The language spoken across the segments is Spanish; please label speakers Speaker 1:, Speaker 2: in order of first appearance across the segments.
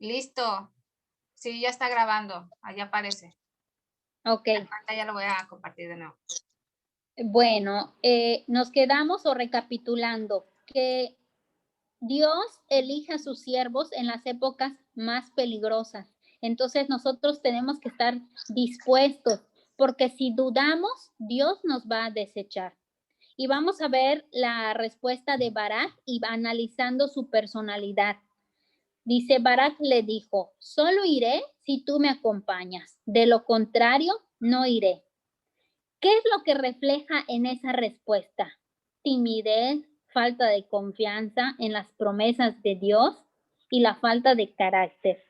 Speaker 1: Listo. Sí, ya está grabando. Allá aparece.
Speaker 2: Ok,
Speaker 1: La pantalla lo voy a compartir de nuevo.
Speaker 2: bueno, nos quedamos o recapitulando que Dios elige a sus siervos en las épocas más peligrosas. Entonces nosotros tenemos que estar dispuestos, porque si dudamos, Dios nos va a desechar. Y vamos a ver la respuesta de Barak y va analizando su personalidad. Dice, Barak le dijo, solo iré si tú me acompañas, de lo contrario, no iré. ¿Qué es lo que refleja en esa respuesta? Timidez, falta de confianza en las promesas de Dios y la falta de carácter.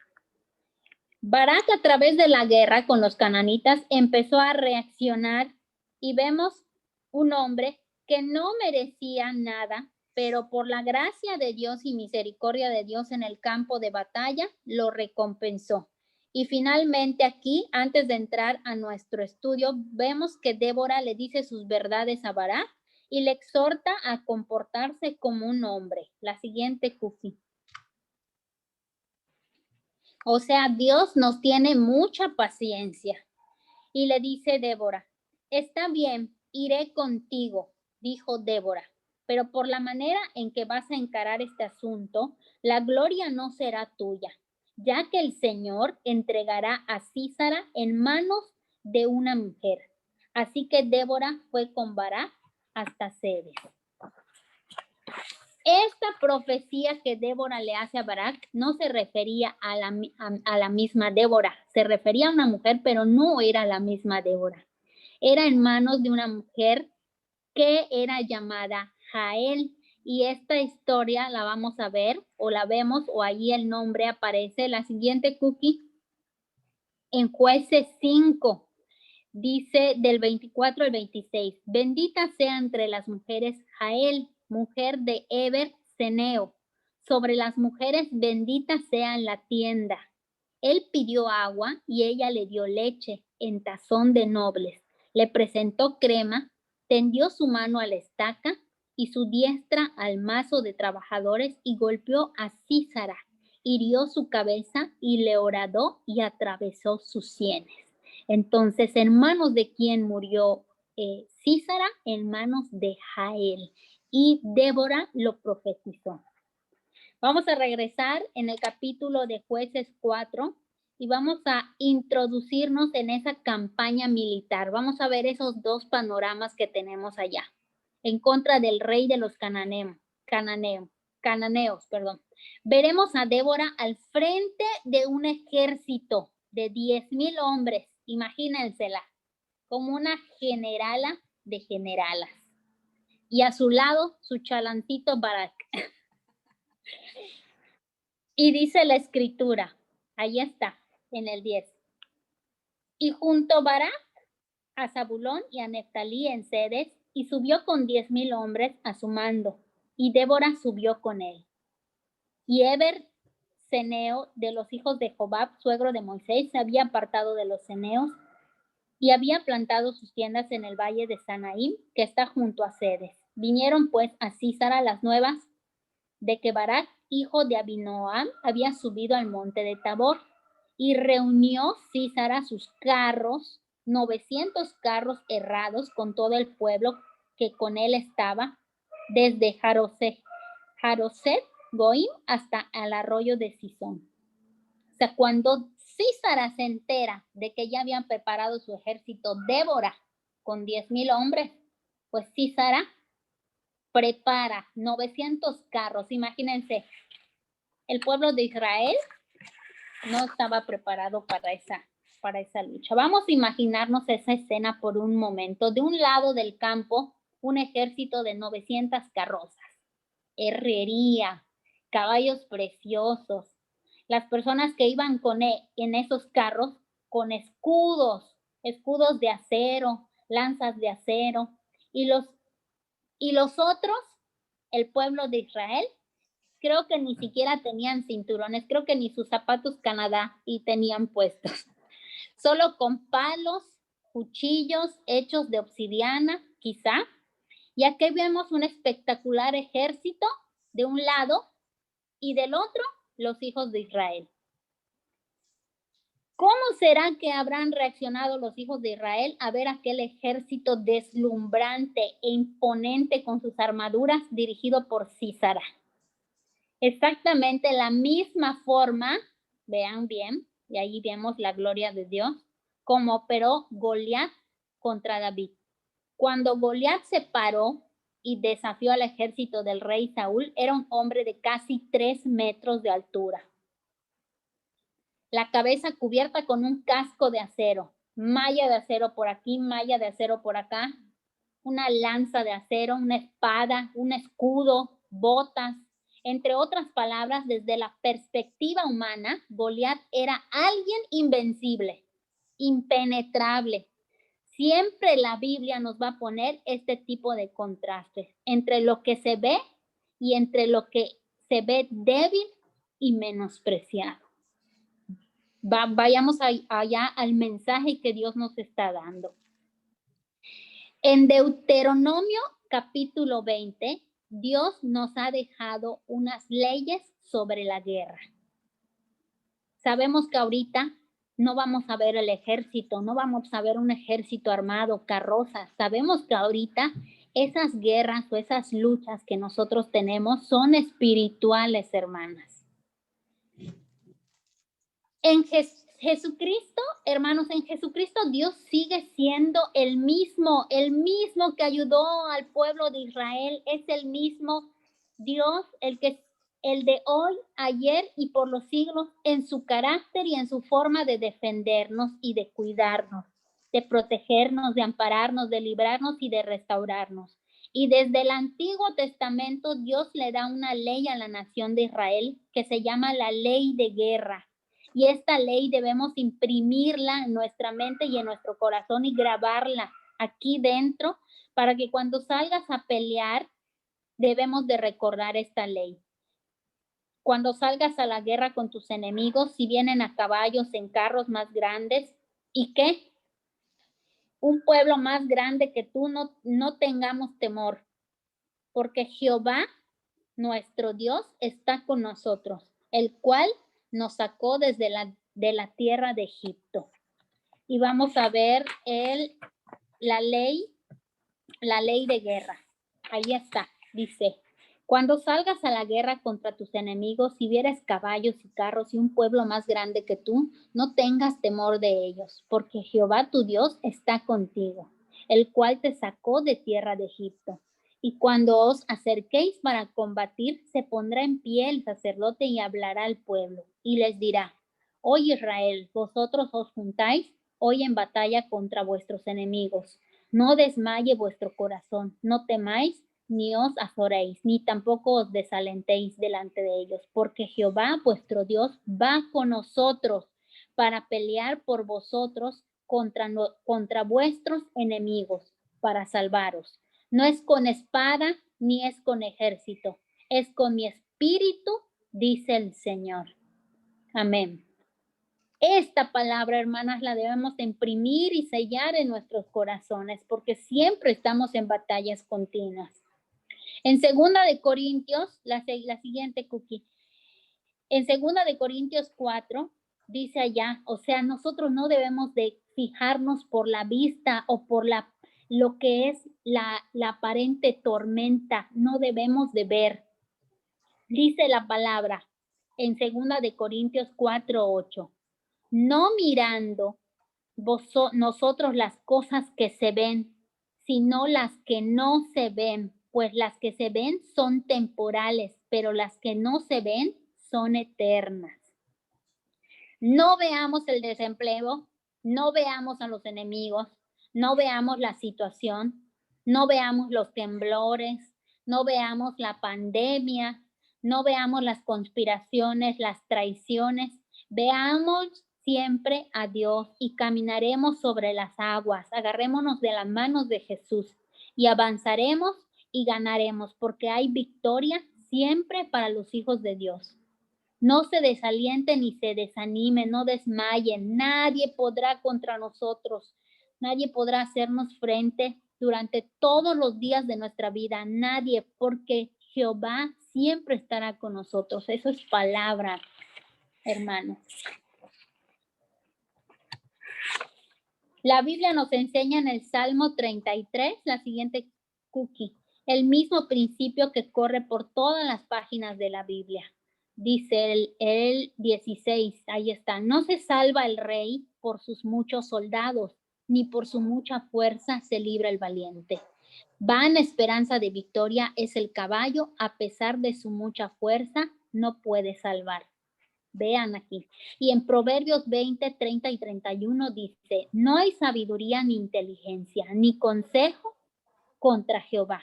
Speaker 2: Barak, a través de la guerra con los cananitas, empezó a reaccionar y vemos un hombre que no merecía nada, pero por la gracia de Dios y misericordia de Dios en el campo de batalla, lo recompensó. Y finalmente aquí, antes de entrar a nuestro estudio, vemos que Débora le dice sus verdades a Barak y le exhorta a comportarse como un hombre. La siguiente, Kufi. O sea, Dios nos tiene mucha paciencia. Y le dice Débora, está bien, iré contigo, dijo Débora, pero por la manera en que vas a encarar este asunto, la gloria no será tuya, ya que el Señor entregará a Císara en manos de una mujer. Así que Débora fue con Barak hasta Cebes. Esta profecía que Débora le hace a Barak no se refería a la misma Débora, se refería a una mujer, pero no era la misma Débora. Era en manos de una mujer que era llamada Jael, y esta historia la vamos a ver, o la vemos, o allí el nombre aparece. La siguiente, Cookie, en Jueces 5, dice del 24 al 26, bendita sea entre las mujeres Jael, mujer de Eber Ceneo, sobre las mujeres bendita sea en la tienda. Él pidió agua y ella le dio leche en tazón de nobles, le presentó crema, tendió su mano a la estaca y su diestra al mazo de trabajadores y golpeó a Císara, hirió su cabeza y le horadó y atravesó sus sienes. Entonces, ¿en manos de quién murió Císara? En manos de Jael. Y Débora lo profetizó. Vamos a regresar en el capítulo de Jueces 4 y vamos a introducirnos en esa campaña militar. Vamos a ver esos dos panoramas que tenemos allá. En contra del rey de los cananeos. Veremos a Débora al frente de un ejército de 10,000 hombres, imagínensela, como una generala de generalas. Y a su lado, su chalancito Barak. Y dice la escritura, ahí está, en el 10. Y junto Barak a Zabulón y a Neftalí en Cedes, y subió con 10,000 hombres a su mando, y Débora subió con él. Y Eber Ceneo, de los hijos de Jobab, suegro de Moisés, se había apartado de los ceneos y había plantado sus tiendas en el valle de Sanaim, que está junto a Cedes. Vinieron pues a Císara las nuevas de que Barak, hijo de Abinoam, había subido al monte de Tabor, y reunió Císara sus carros, 900 carros herrados con todo el pueblo que con él estaba, desde Jaroset Goim hasta el arroyo de Sison. O sea, cuando Císara se entera de que ya habían preparado su ejército, Débora con 10,000 hombres, pues Císara prepara 900 carros. Imagínense, el pueblo de Israel no estaba preparado para esa lucha. Vamos a imaginarnos esa escena por un momento. De un lado del campo, un ejército de 900 carrozas, herrería, caballos preciosos. Las personas que iban en esos carros con escudos de acero, lanzas de acero, y los otros, el pueblo de Israel, creo que ni siquiera tenían cinturones, creo que ni sus zapatos Canadá y tenían puestos. Solo con palos, cuchillos hechos de obsidiana, quizá. Y aquí vemos un espectacular ejército de un lado y del otro los hijos de Israel. ¿Cómo será que habrán reaccionado los hijos de Israel a ver aquel ejército deslumbrante e imponente con sus armaduras dirigido por Sísara? Exactamente la misma forma, vean bien, y ahí vemos la gloria de Dios, como operó Goliat contra David. Cuando Goliat se paró y desafió al ejército del rey Saúl, era un hombre de casi 3 metros de altura. La cabeza cubierta con un casco de acero, malla de acero por aquí, malla de acero por acá, una lanza de acero, una espada, un escudo, botas. Entre otras palabras, desde la perspectiva humana, Goliat era alguien invencible, impenetrable. Siempre la Biblia nos va a poner este tipo de contrastes entre lo que se ve y entre lo que se ve débil y menospreciado. Vayamos allá al mensaje que Dios nos está dando. En Deuteronomio capítulo 20, Dios nos ha dejado unas leyes sobre la guerra. Sabemos que ahorita no vamos a ver el ejército, no vamos a ver un ejército armado, carrozas. Sabemos que ahorita esas guerras o esas luchas que nosotros tenemos son espirituales, hermanas. En Jesucristo, hermanos, en Jesucristo Dios sigue siendo el mismo que ayudó al pueblo de Israel, es el mismo Dios, el de hoy, ayer y por los siglos, en su carácter y en su forma de defendernos y de cuidarnos, de protegernos, de ampararnos, de librarnos y de restaurarnos. Y desde el Antiguo Testamento Dios le da una ley a la nación de Israel que se llama la ley de guerra. Y esta ley debemos imprimirla en nuestra mente y en nuestro corazón y grabarla aquí dentro para que cuando salgas a pelear debemos de recordar esta ley. Cuando salgas a la guerra con tus enemigos, si vienen a caballos, en carros más grandes, ¿y qué? Un pueblo más grande que tú, no tengamos temor, porque Jehová, nuestro Dios, está con nosotros, el cual nos sacó desde de la tierra de Egipto. Y vamos a ver la ley de guerra. Ahí está, dice: cuando salgas a la guerra contra tus enemigos, si vieres caballos y carros y un pueblo más grande que tú, no tengas temor de ellos, porque Jehová tu Dios está contigo, el cual te sacó de tierra de Egipto. Y cuando os acerquéis para combatir, se pondrá en pie el sacerdote y hablará al pueblo, y les dirá: hoy Israel, vosotros os juntáis hoy en batalla contra vuestros enemigos. No desmaye vuestro corazón, no temáis, ni os azoréis, ni tampoco os desalentéis delante de ellos, porque Jehová vuestro Dios va con nosotros para pelear por vosotros contra vuestros enemigos, para salvaros. No es con espada ni es con ejército, es con mi espíritu, dice el Señor. Amén. Esta palabra, hermanas, la debemos imprimir y sellar en nuestros corazones, porque siempre estamos en batallas continuas. En 2 de Corintios, la siguiente cookie. En 2 de Corintios 4, dice allá, o sea, nosotros no debemos de fijarnos por la vista o por lo que es la aparente tormenta, no debemos de ver. Dice la palabra en 2 de Corintios 4, 8. No mirando nosotros las cosas que se ven, sino las que no se ven, pues las que se ven son temporales, pero las que no se ven son eternas. No veamos el desempleo, no veamos a los enemigos, no veamos la situación, no veamos los temblores, no veamos la pandemia, no veamos las conspiraciones, las traiciones. Veamos siempre a Dios y caminaremos sobre las aguas. Agarrémonos de las manos de Jesús y avanzaremos y ganaremos, porque hay victoria siempre para los hijos de Dios. No se desalienten ni se desanimen, no desmayen. Nadie podrá contra nosotros. Nadie podrá hacernos frente durante todos los días de nuestra vida. Nadie, porque Jehová siempre estará con nosotros. Eso es palabra, hermanos. La Biblia nos enseña en el Salmo 33, la siguiente cookie, el mismo principio que corre por todas las páginas de la Biblia. Dice el 16, ahí está, no se salva el rey por sus muchos soldados, ni por su mucha fuerza se libra el valiente. Vana esperanza de victoria es el caballo, a pesar de su mucha fuerza, no puede salvar. Vean aquí. Y en Proverbios 20, 30 y 31 dice, no hay sabiduría ni inteligencia, ni consejo contra Jehová.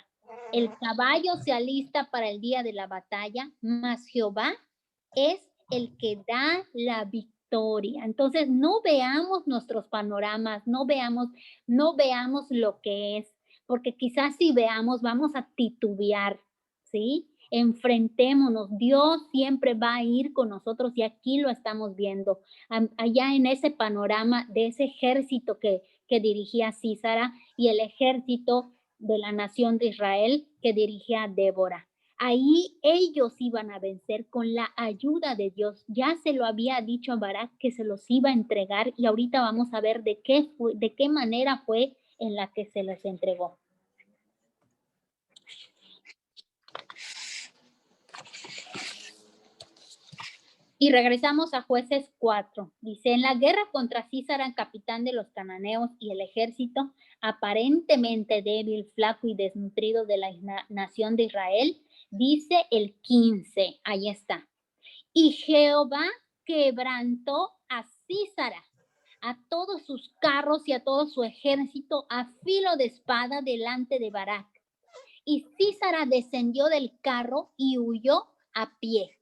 Speaker 2: El caballo se alista para el día de la batalla, mas Jehová es el que da la victoria. Entonces, no veamos nuestros panoramas, no veamos lo que es, porque quizás si veamos vamos a titubear, ¿sí? Enfrentémonos, Dios siempre va a ir con nosotros y aquí lo estamos viendo, allá en ese panorama de ese ejército que dirigía Císara y el ejército de la nación de Israel que dirigía Débora. Ahí ellos iban a vencer con la ayuda de Dios. Ya se lo había dicho a Barak que se los iba a entregar y ahorita vamos a ver de qué manera fue en la que se les entregó. Y regresamos a Jueces 4. Dice, en la guerra contra Císara, capitán de los cananeos y el ejército, aparentemente débil, flaco y desnutrido de la nación de Israel, dice el 15, ahí está. Y Jehová quebrantó a Císara, a todos sus carros y a todo su ejército a filo de espada delante de Barak. Y Císara descendió del carro y huyó a pie.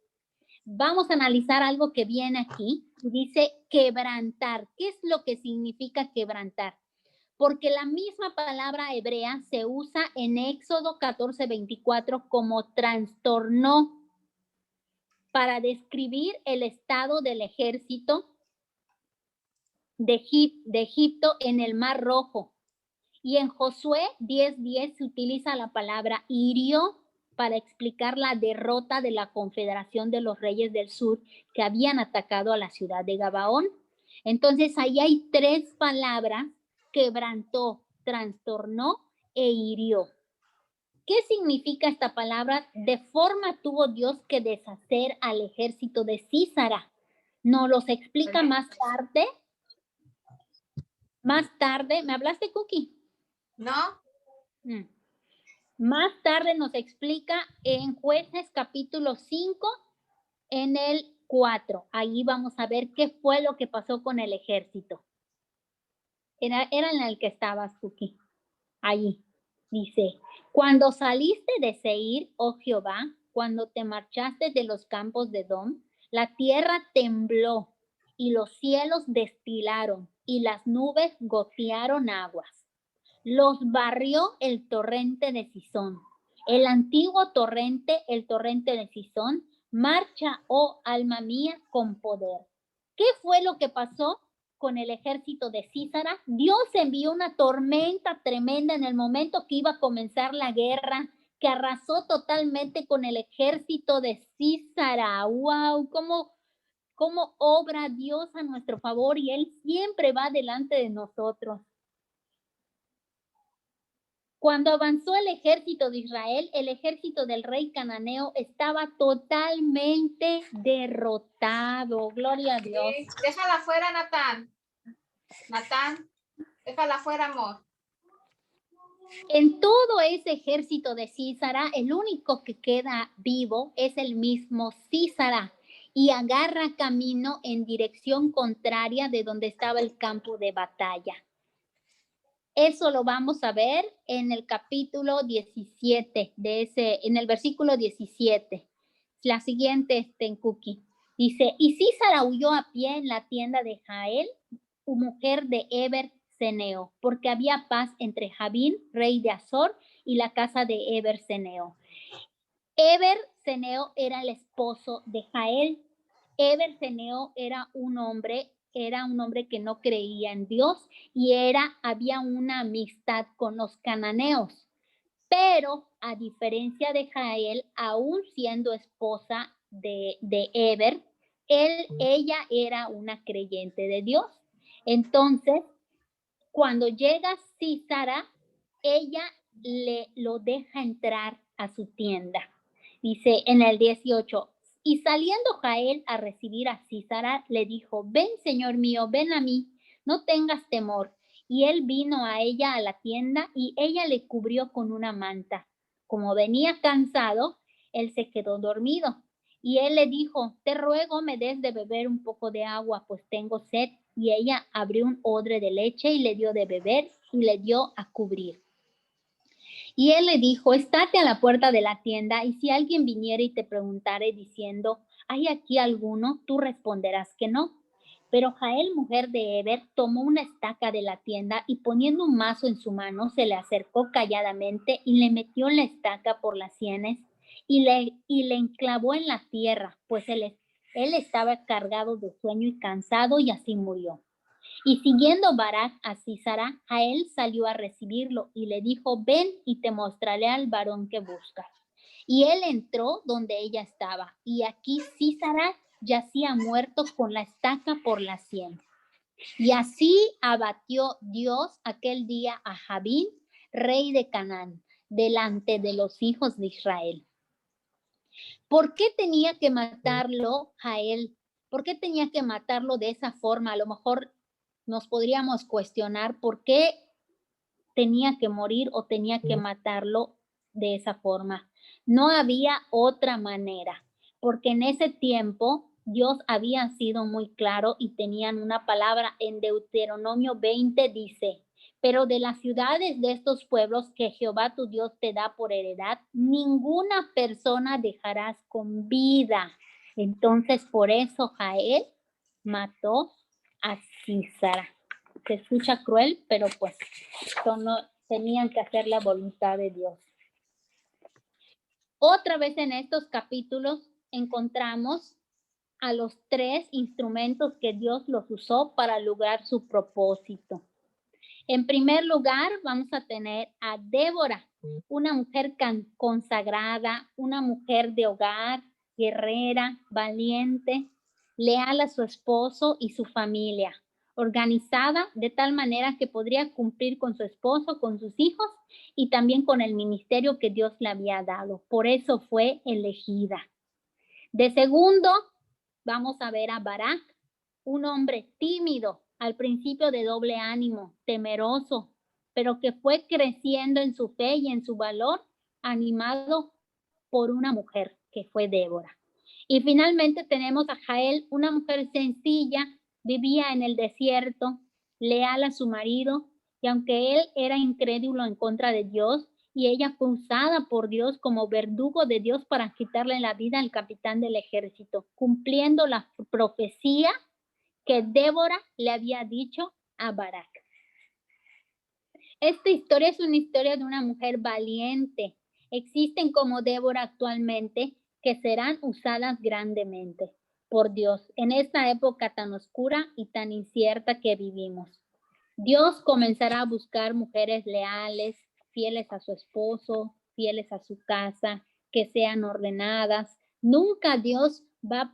Speaker 2: Vamos a analizar algo que viene aquí. Dice quebrantar. ¿Qué es lo que significa quebrantar? Porque la misma palabra hebrea se usa en Éxodo 14:24 como trastornó para describir el estado del ejército de Egipto en el Mar Rojo. Y en Josué 10:10 se utiliza la palabra hirió para explicar la derrota de la Confederación de los Reyes del Sur que habían atacado a la ciudad de Gabaón. Entonces, ahí hay tres palabras: quebrantó, trastornó e hirió. ¿Qué significa esta palabra? De forma tuvo Dios que deshacer al ejército de Císara. Nos los explica más tarde. ¿Me hablaste, Cookie?
Speaker 1: ¿No?
Speaker 2: Más tarde nos explica en Jueces capítulo 5, en el 4. Ahí vamos a ver qué fue lo que pasó con el ejército. Era en el que estabas, Cookie. Ahí dice, cuando saliste de Seir, oh Jehová, cuando te marchaste de los campos de Edom, la tierra tembló y los cielos destilaron y las nubes gotearon aguas. Los barrió el torrente de Cisón. El antiguo torrente, el torrente de Cisón, marcha, oh alma mía, con poder. ¿Qué fue lo que pasó con el ejército de Císara? Dios envió una tormenta tremenda en el momento que iba a comenzar la guerra, que arrasó totalmente con el ejército de Císara. ¡Wow! ¿Cómo obra Dios a nuestro favor? Y Él siempre va delante de nosotros. Cuando avanzó el ejército de Israel, el ejército del rey cananeo estaba totalmente derrotado. Gloria a Dios.
Speaker 1: Sí. Déjala fuera, Natán. Natán, déjala fuera, amor.
Speaker 2: En todo ese ejército de Císara, el único que queda vivo es el mismo Císara y agarra camino en dirección contraria de donde estaba el campo de batalla. Eso lo vamos a ver en el capítulo 17, en el versículo 17. La siguiente en Cookie. Dice, y Císara huyó a pie en la tienda de Jael, mujer de Eber Ceneo, porque había paz entre Jabín, rey de Azor, y la casa de Eber Ceneo. Eber Ceneo era el esposo de Jael. Eber Ceneo era un hombre que no creía en Dios y había una amistad con los cananeos. Pero a diferencia de Jael, aún siendo esposa de Eber, ella era una creyente de Dios. Entonces, Cuando llega Sísara, ella lo deja entrar a su tienda. Dice en el 18, y saliendo Jael a recibir a Sísara, le dijo, ven, señor mío, ven a mí, no tengas temor. Y él vino a ella a la tienda y ella le cubrió con una manta. Como venía cansado, él se quedó dormido. Y él le dijo, te ruego me des de beber un poco de agua, pues tengo sed. Y ella abrió un odre de leche y le dio de beber y le dio a cubrir. Y él le dijo, estate a la puerta de la tienda y si alguien viniera y te preguntare diciendo, ¿hay aquí alguno? Tú responderás que no. Pero Jael, mujer de Heber, tomó una estaca de la tienda y poniendo un mazo en su mano, se le acercó calladamente y le metió la estaca por las sienes y le enclavó en la tierra, pues él estaba cargado de sueño y cansado y así murió. Y siguiendo Barak a Sísara, Jael salió a recibirlo y le dijo, ven y te mostraré al varón que buscas. Y él entró donde ella estaba, y aquí Sísara yacía muerto con la estaca por la sien. Y así abatió Dios aquel día a Jabín, rey de Canaán, delante de los hijos de Israel. ¿Por qué tenía que matarlo Jael? ¿Por qué tenía que matarlo de esa forma? A lo mejor nos podríamos cuestionar por qué tenía que morir o tenía que matarlo de esa forma. No había otra manera, porque en ese tiempo Dios había sido muy claro y tenían una palabra en Deuteronomio 20, dice, pero de las ciudades de estos pueblos que Jehová tu Dios te da por heredad, ninguna persona dejarás con vida. Entonces, por eso Jael mató a Sísara. Se escucha cruel, pero pues no, tenían que hacer la voluntad de Dios. Otra vez en estos capítulos encontramos a los 3 instrumentos que Dios los usó para lograr su propósito. En primer lugar, vamos a tener a Débora, una mujer consagrada, una mujer de hogar, guerrera, valiente, leal a su esposo y su familia, organizada de tal manera que podría cumplir con su esposo, con sus hijos y también con el ministerio que Dios le había dado. Por eso fue elegida. De segundo, vamos a ver a Barak, un hombre tímido, al principio de doble ánimo, temeroso, pero que fue creciendo en su fe y en su valor, animado por una mujer que fue Débora. Y finalmente tenemos a Jael, una mujer sencilla, vivía en el desierto, leal a su marido, y aunque él era incrédulo en contra de Dios, y ella fue usada por Dios como verdugo de Dios para quitarle la vida al capitán del ejército, cumpliendo la profecía que Débora le había dicho a Barak. Esta historia es una historia de una mujer valiente. Existen como Débora actualmente que serán usadas grandemente por Dios en esta época tan oscura y tan incierta que vivimos. Dios comenzará a buscar mujeres leales, fieles a su esposo, fieles a su casa, que sean ordenadas. Nunca Dios va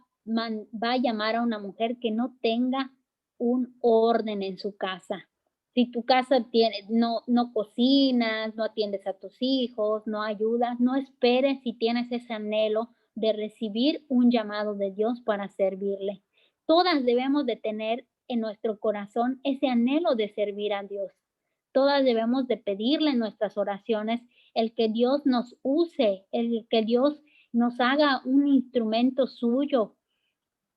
Speaker 2: a llamar a una mujer que no tenga un orden en su casa. Si tu casa no cocinas, no atiendes a tus hijos, no ayudas, no esperes si tienes ese anhelo de recibir un llamado de Dios para servirle. Todas debemos de tener en nuestro corazón ese anhelo de servir a Dios. Todas debemos de pedirle en nuestras oraciones el que Dios nos use, el que Dios nos haga un instrumento suyo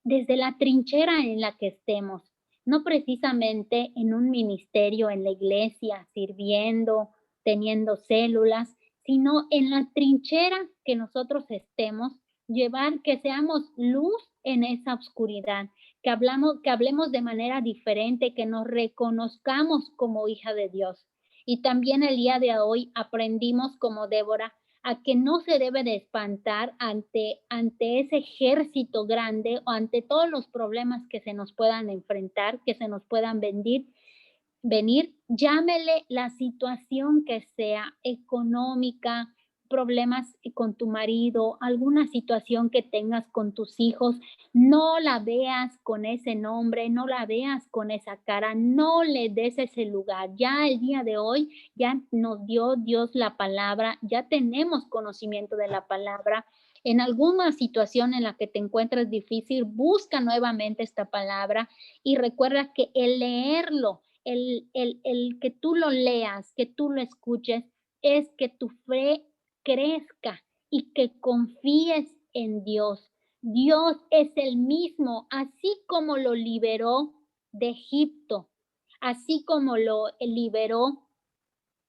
Speaker 2: desde la trinchera en la que estemos, no precisamente en un ministerio en la iglesia, sirviendo, teniendo células, sino en la trinchera que nosotros estemos, llevar que seamos luz en esa oscuridad, que hablemos de manera diferente, que nos reconozcamos como hija de Dios. Y también el día de hoy aprendimos como Débora a que no se debe de espantar ante ese ejército grande o ante todos los problemas que se nos puedan enfrentar, que se nos puedan venir, llámele la situación que sea económica, problemas con tu marido, alguna situación que tengas con tus hijos, no la veas con ese nombre, no la veas con esa cara, no le des ese lugar. Ya el día de hoy ya nos dio Dios la palabra, ya tenemos conocimiento de la palabra. En alguna situación en la que te encuentres difícil, busca nuevamente esta palabra y recuerda que el leerlo, el que tú lo leas, que tú lo escuches, es que tu fe crezca y que confíes en Dios. Dios es el mismo, así como lo liberó de Egipto, así como lo liberó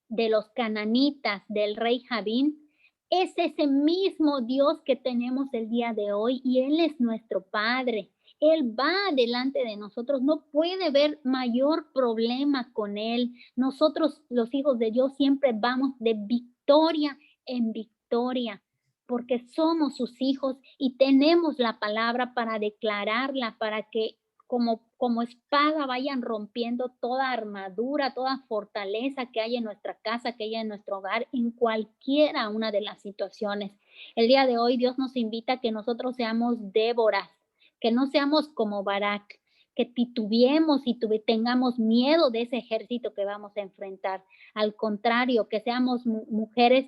Speaker 2: de los cananitas, del rey Jabín, es ese mismo Dios que tenemos el día de hoy y Él es nuestro Padre. Él va delante de nosotros, no puede haber mayor problema con Él. Nosotros, los hijos de Dios, siempre vamos de victoria en victoria, porque somos sus hijos y tenemos la palabra para declararla, para que como espada vayan rompiendo toda armadura, toda fortaleza que hay en nuestra casa, que hay en nuestro hogar, en cualquiera una de las situaciones. El día de hoy Dios nos invita a que nosotros seamos Déboras, que no seamos como Barak, que titubeemos y tengamos miedo de ese ejército que vamos a enfrentar. Al contrario, que seamos mujeres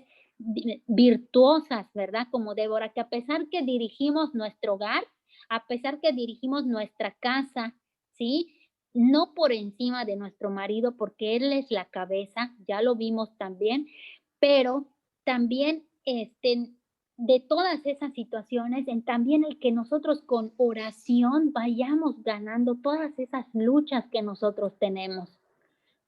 Speaker 2: virtuosas, ¿verdad? Como Débora, que a pesar que dirigimos nuestro hogar, a pesar que dirigimos nuestra casa, ¿sí? No por encima de nuestro marido, porque él es la cabeza, ya lo vimos también, pero también de todas esas situaciones, también el que nosotros con oración vayamos ganando todas esas luchas que nosotros tenemos.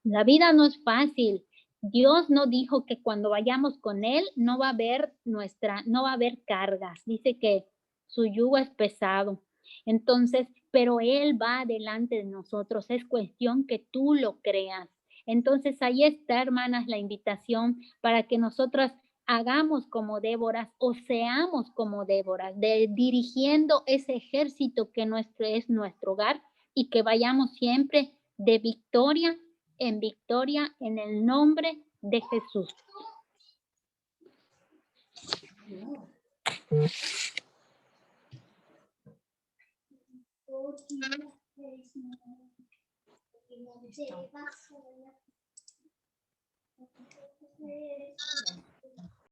Speaker 2: La vida no es fácil. Dios no dijo que cuando vayamos con Él no va a haber no va a haber cargas. Dice que su yugo es pesado. Entonces, pero Él va delante de nosotros. Es cuestión que tú lo creas. Entonces, ahí está, hermanas, la invitación para que nosotras hagamos como Déboras o seamos como Déboras, dirigiendo ese ejército que es nuestro hogar y que vayamos siempre de victoria en victoria en el nombre de Jesús.